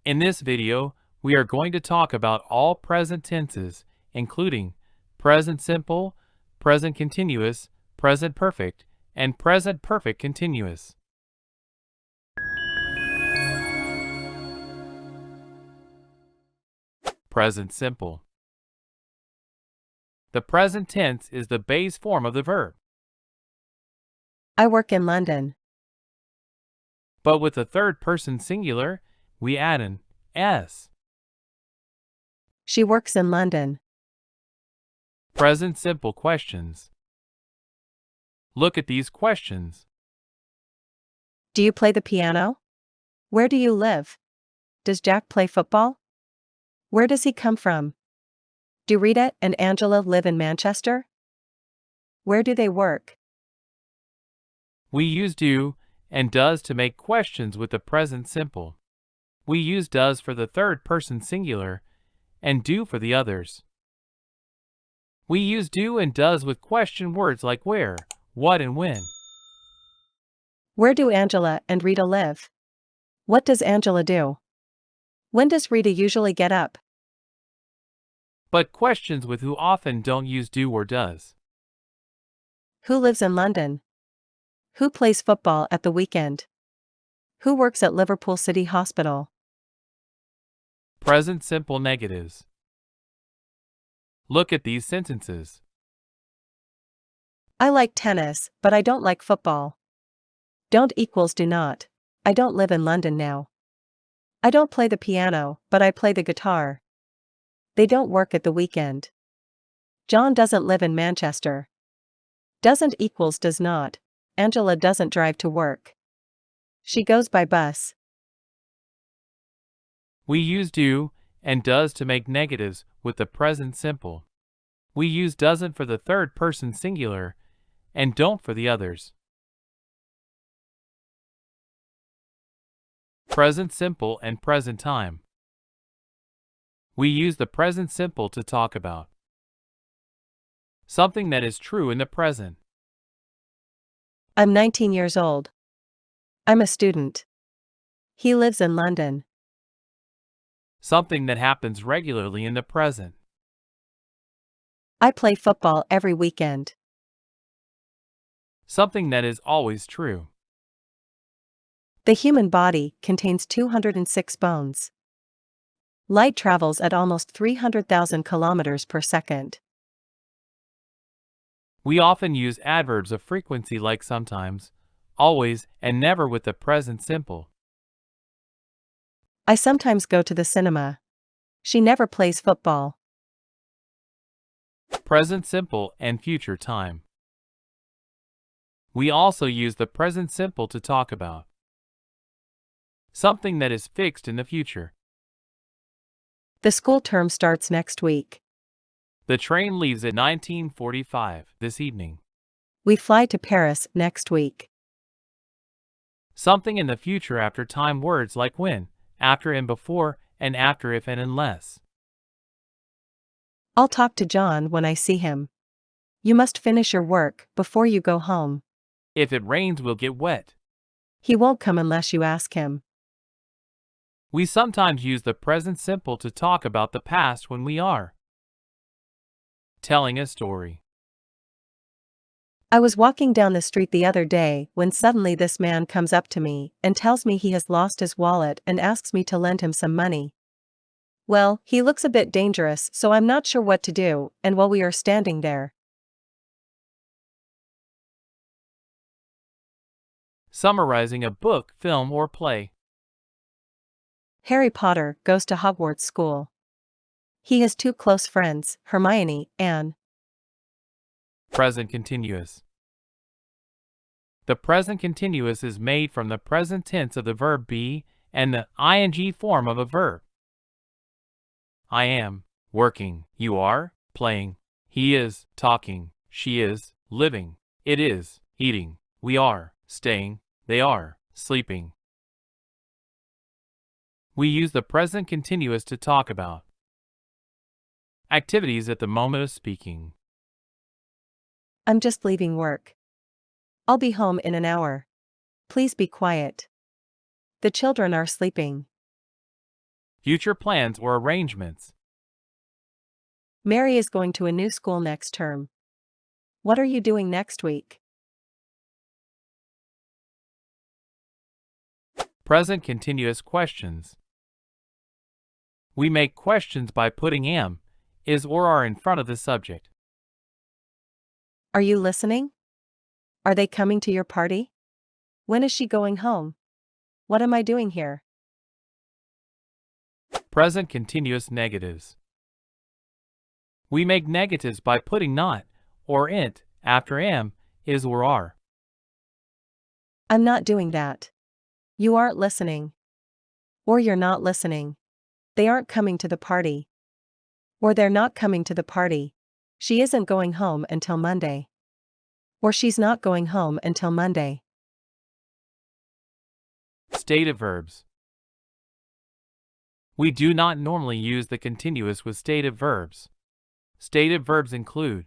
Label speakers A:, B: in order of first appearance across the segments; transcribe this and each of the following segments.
A: In this video, we are going to talk about all present tenses, including present simple, present continuous, present perfect, and present perfect continuous. Present simple. The present tense is the base form of the verb,
B: I work in London.
A: but with the third person singular, we add an s.
B: She works in London.
A: Present simple questions. Look at these questions.
B: Do you play the piano? Where do you live? Does Jack play football? Where does he come from? Do Rita and Angela live in Manchester? Where do they work?
A: We use do and does to make questions with the present simple. We use does for the third person singular and do for the others. We use do and does with question words like where, what, and when.
B: Where do Angela and Rita live? What does Angela do? When does Rita usually get up?
A: But questions with who often don't use do or does.
B: Who lives in London? Who plays football at the weekend? Who works at Liverpool City Hospital?
A: Present simple negatives. Look at these sentences.
B: I like tennis, but I don't like football. Don't equals do not. I don't live in London now. I don't play the piano, but I play the guitar. They don't work at the weekend. John doesn't live in Manchester. Doesn't equals does not. Angela doesn't drive to work. She goes by bus.
A: We use do and does to make negatives with the present simple. We use doesn't for the third person singular and don't for the others. Present simple and present time. We use the present simple to talk about something that is true in the present.
B: I'm 19 years old. I'm a student. He lives in London.
A: Something that happens regularly in the present.
B: I play football every weekend.
A: Something that is always true.
B: The human body contains 206 bones. Light travels at almost 300,000 kilometers per second.
A: We often use adverbs of frequency like sometimes, always, and never with the present simple.
B: I sometimes go to the cinema. She never plays football.
A: Present simple and future time. We also use the present simple to talk about something that is fixed in the future.
B: The school term starts next week.
A: The train leaves at 19:45 this evening.
B: We fly to Paris next week.
A: Something in the future after time words like when, after and before, and after if and unless.
B: I'll talk to John when I see him. You must finish your work before you go home.
A: If it rains, we'll get wet.
B: He won't come unless you ask him.
A: We sometimes use the present simple to talk about the past when we are telling a story.
B: I was walking down the street the other day when suddenly this man comes up to me and tells me he has lost his wallet and asks me to lend him some money. Well, he looks a bit dangerous, so I'm not sure what to do, and while we are standing there,
A: Summarizing a book, film, or play.
B: Harry Potter goes to Hogwarts School. He has two close friends, Hermione and
A: Present continuous. The present continuous is made from the present tense of the verb be and the ing form of a verb. I am working, you are playing, he is talking, she is living, it is eating, we are staying, they are sleeping. We use the present continuous to talk about activities at the moment of speaking.
B: I'm just leaving work. I'll be home in an hour. Please be quiet. The children are sleeping.
A: future plans or arrangements.
B: Mary is going to a new school next term. What are you doing next week?
A: Present continuous questions. We make questions by putting am, is, or are in front of the subject.
B: Are you listening? Are they coming to your party? When is she going home? What am I doing here?
A: Present continuous negatives. We make negatives by putting not, or int, after am, is, or are.
B: I'm not doing that. You aren't listening. Or you're not listening. They aren't coming to the party. Or they're not coming to the party. She isn't going home until Monday. Or she's not going home until Monday.
A: Stative verbs. We do not normally use the continuous with stative verbs. Stative verbs include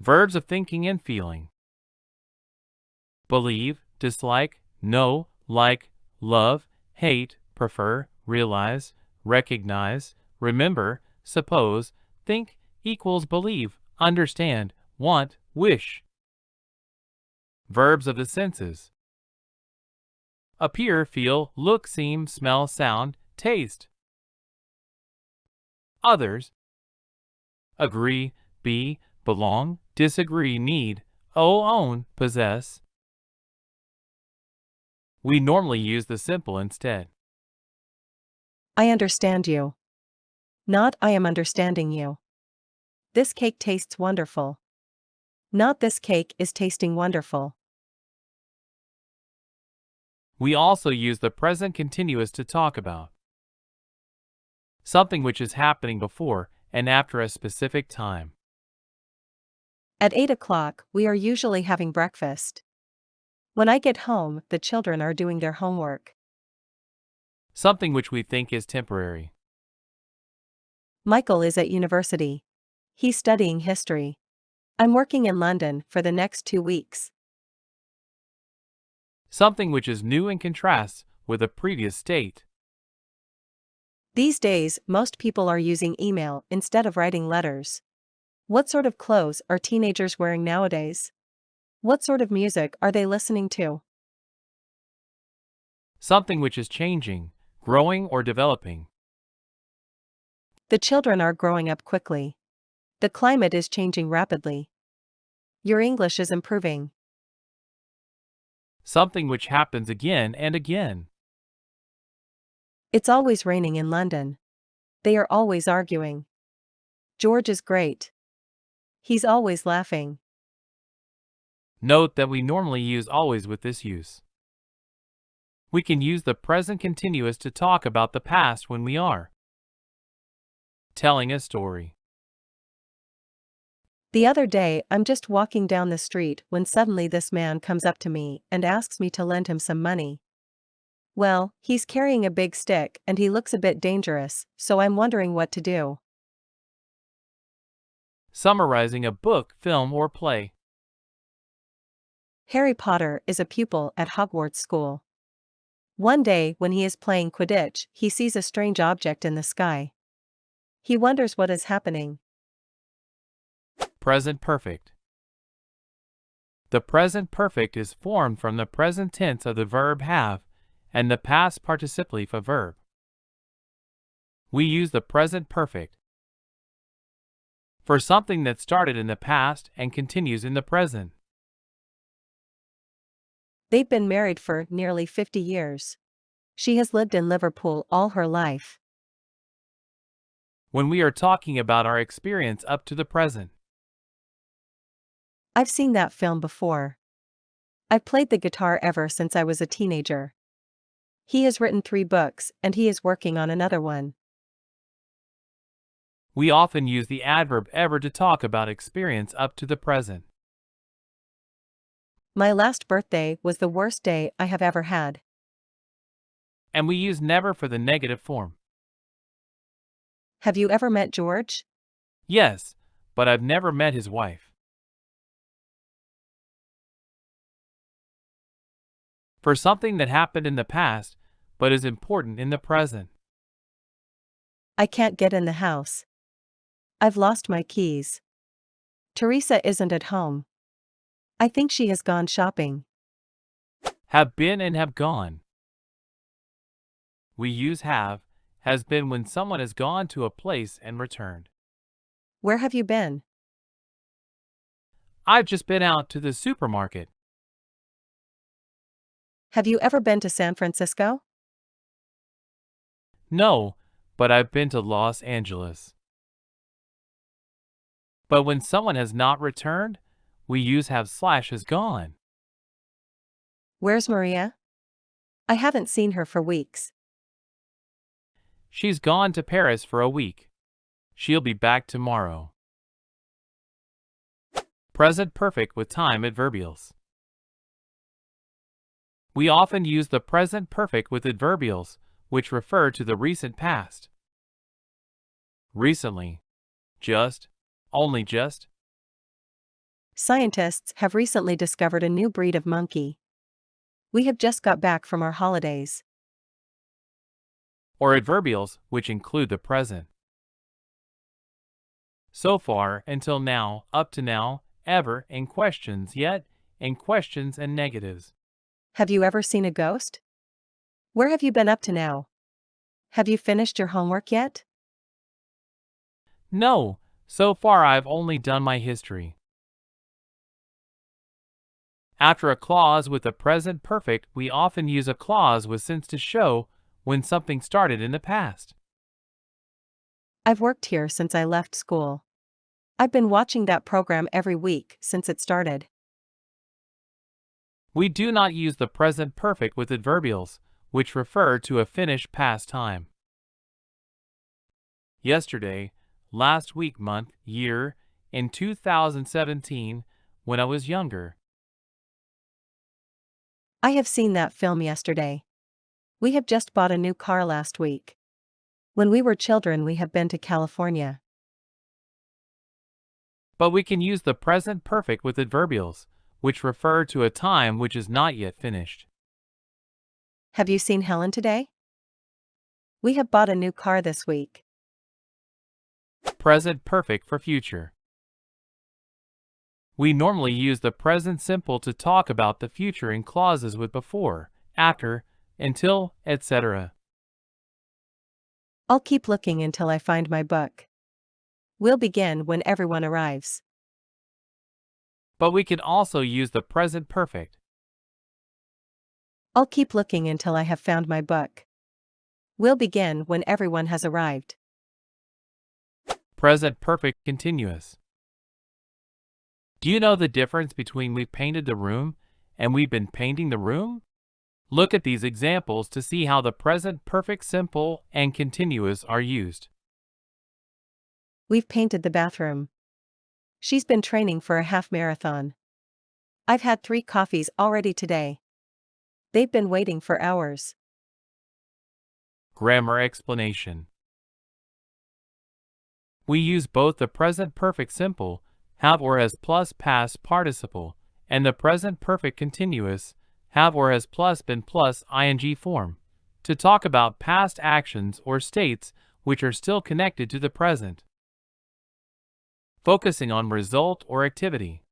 A: verbs of thinking and feeling. Believe, dislike, know, like, love, hate, prefer, realize, recognize, remember, suppose, think, equals believe, understand, want, wish. Verbs of the senses. Appear, feel, look, seem, smell, sound, taste. Others. Agree, be, belong, disagree, need, own, possess. We normally use the simple instead.
B: I understand you. Not I am understanding you. This cake tastes wonderful. Not this cake is tasting wonderful.
A: We also use the present continuous to talk about something which is happening before and after a specific time.
B: At 8 o'clock, we are usually having breakfast. When I get home, the children are doing their homework.
A: Something which we think is temporary.
B: Michael is at university. He's studying history. I'm working in London for the next 2 weeks.
A: Something which is new and contrasts with a previous state.
B: These days, most people are using email instead of writing letters. What sort of clothes are teenagers wearing nowadays? What sort of music are they listening to?
A: Something which is changing, growing, or developing.
B: The children are growing up quickly. The climate is changing rapidly. Your English is improving.
A: Something which happens again and again.
B: It's always raining in London. They are always arguing. George is great. He's always laughing.
A: Note that we normally use always with this use. We can use the present continuous to talk about the past when we are telling a story.
B: The other day, I'm just walking down the street when suddenly this man comes up to me and asks me to lend him some money. Well, he's carrying a big stick and he looks a bit dangerous, so I'm wondering what to do.
A: Summarizing a book, film, or play.
B: Harry Potter is a pupil at Hogwarts School. One day, when he is playing Quidditch, he sees a strange object in the sky. He wonders what is happening.
A: Present perfect. The present perfect is formed from the present tense of the verb have and the past participle of verb. We use the present perfect for something that started in the past and continues in the present.
B: They've been married for nearly 50 years. She has lived in Liverpool all her life.
A: When we are talking about our experience up to the present.
B: I've seen that film before. I've played the guitar ever since I was a teenager. He has written 3 books and he is working on another one.
A: We often use the adverb ever to talk about experience up to the present.
B: My last birthday was the worst day I have ever had.
A: And we use never for the negative form.
B: Have you ever met George?
A: Yes, but I've never met his wife. For something that happened in the past, but is important in the present.
B: I can't get in the house. I've lost my keys. Teresa isn't at home. I think she has gone shopping.
A: Have been and have gone. We use has been when someone has gone to a place and returned.
B: Where have you been?
A: I've just been out to the supermarket.
B: Have you ever been to San Francisco?
A: No, but I've been to Los Angeles. But when someone has not returned, we use have/has gone.
B: Where's Maria? I haven't seen her for weeks.
A: She's gone to Paris for a week. She'll be back tomorrow. Present perfect with time adverbials. We often use the present perfect with adverbials, which refer to the recent past. Recently, just, only just.
B: Scientists have recently discovered a new breed of monkey. We have just got back from our holidays.
A: Or adverbials, which include the present. So far, until now, up to now, ever, and questions yet, and questions and negatives.
B: Have you ever seen a ghost? Where have you been up to now? Have you finished your homework yet?
A: No, so far I've only done my history. After a clause with the present perfect, we often use a clause with since to show when something started in the past.
B: I've worked here since I left school. I've been watching that program every week since it started.
A: We do not use the present perfect with adverbials, which refer to a finished past time. Yesterday, last week, month, year, in 2017, when I was younger.
B: I have seen that film yesterday. We have just bought a new car last week. When we were children, we have been to California.
A: But we can use the present perfect with adverbials, which refer to a time which is not yet finished.
B: Have you seen Helen today? We have bought a new car this week.
A: Present perfect for future. We normally use the present simple to talk about the future in clauses with before, after, until, etc.
B: I'll keep looking until I find my book. We'll begin when everyone arrives.
A: But we can also use the present perfect.
B: I'll keep looking until I have found my book. We'll begin when everyone has arrived.
A: Present perfect continuous. Do you know the difference between we've painted the room and we've been painting the room? Look at these examples to see how the present perfect simple and continuous are used.
B: We've painted the bathroom. She's been training for a half marathon. I've had 3 coffees already today. They've been waiting for hours.
A: Grammar explanation. We use both the present perfect simple, have or has plus past participle, and the present perfect continuous, have or has plus been plus ing form, to talk about past actions or states which are still connected to the present. Focusing on result or activity.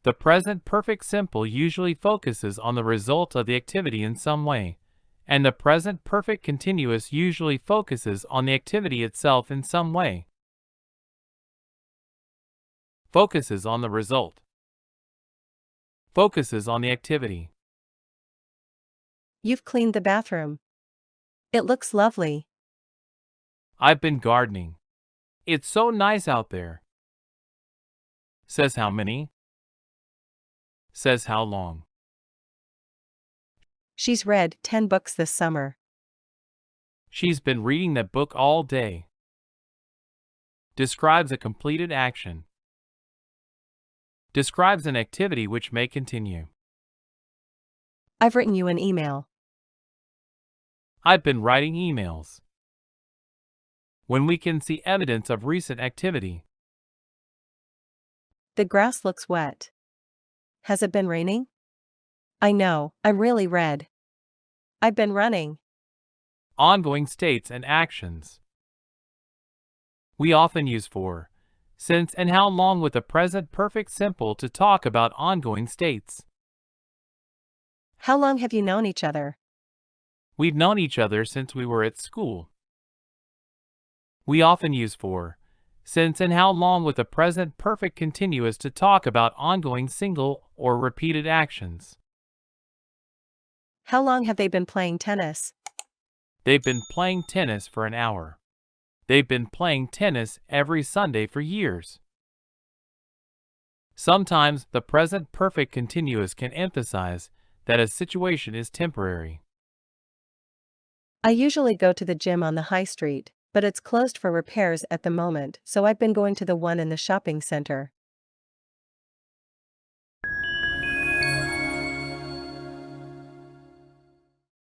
A: The present perfect simple usually focuses on the result of the activity in some way, and the present perfect continuous usually focuses on the activity itself in some way. Focuses on the result. Focuses on the activity.
B: You've cleaned the bathroom. It looks lovely.
A: I've been gardening. It's so nice out there. Says how many? Says how long.
B: She's read 10 books this summer.
A: She's been reading that book all day. Describes a completed action. Describes an activity which may continue.
B: I've written you an email.
A: I've been writing emails. When we can see evidence of recent activity.
B: The grass looks wet. Has it been raining? I know, I'm really red. I've been running.
A: ongoing states and actions. We often use for, since, and how long with the present perfect simple to talk about ongoing states.
B: How long have you known each other?
A: We've known each other since we were at school. We often use for, since, and how long with the present perfect continuous to talk about ongoing single or repeated actions.
B: How long have they been playing tennis?
A: They've been playing tennis for an hour. They've been playing tennis every Sunday for years. Sometimes the present perfect continuous can emphasize that a situation is temporary.
B: I usually go to the gym on the high street, but it's closed for repairs at the moment, so I've been going to the one in the shopping center.